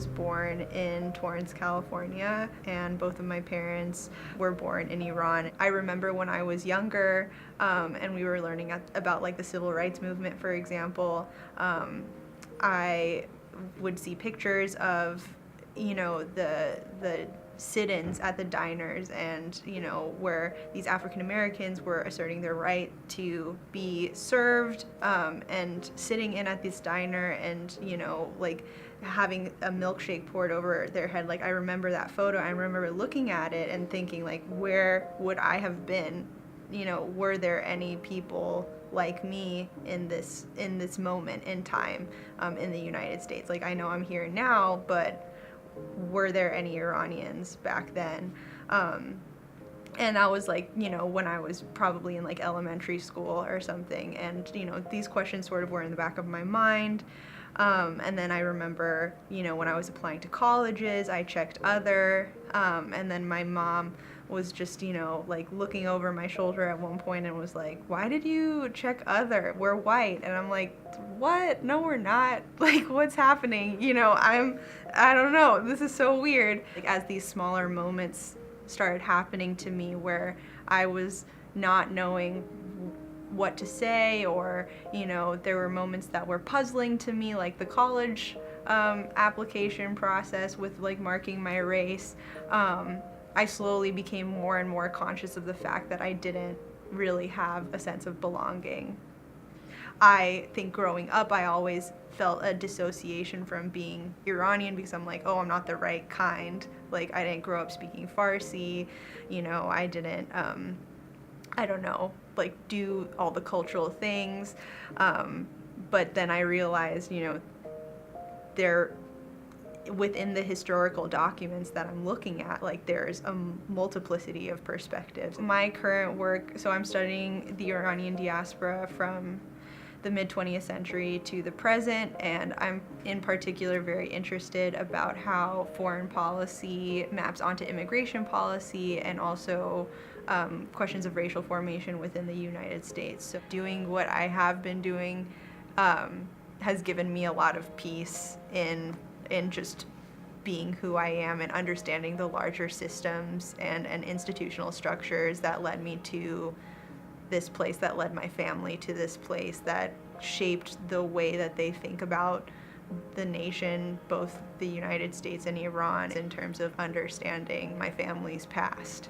was born in Torrance, California, and both of my parents were born in Iran. I remember when I was younger, and we were learning about like the civil rights movement, for example, I would see pictures of, the sit-ins at the diners, and where these African Americans were asserting their right to be served, and sitting in at this diner, and like having a milkshake poured over their head. Like, I remember that photo. I remember looking at it and thinking, like, where would I have been? Were there any people like me in this moment in time, in the United States? Like, I know I'm here now, but were there any Iranians back then? And that was like, when I was probably in like elementary school or something. And, these questions sort of were in the back of my mind. And then I remember, when I was applying to colleges, I checked other, and then my mom was just, like looking over my shoulder at one point and was like, "Why did you check other? We're white." And I'm like, "What? No, we're not." Like, what's happening? I don't know. This is so weird. Like, as these smaller moments started happening to me where I was not knowing what to say, or there were moments that were puzzling to me, like the college application process with like marking my race. I slowly became more and more conscious of the fact that I didn't really have a sense of belonging. I think growing up, I always felt a dissociation from being Iranian, because I'm like, oh, I'm not the right kind. Like, I didn't grow up speaking Farsi, I didn't, I don't know, like do all the cultural things. But then I realized, there, within the historical documents that I'm looking at, like there's a multiplicity of perspectives. My current work, so I'm studying the Iranian diaspora from the mid-20th century to the present, and I'm in particular very interested about how foreign policy maps onto immigration policy, and also questions of racial formation within the United States. So doing what I have been doing has given me a lot of peace in just being who I am, and understanding the larger systems and institutional structures that led me to this place, that led my family to this place, that shaped the way that they think about the nation, both the United States and Iran, in terms of understanding my family's past.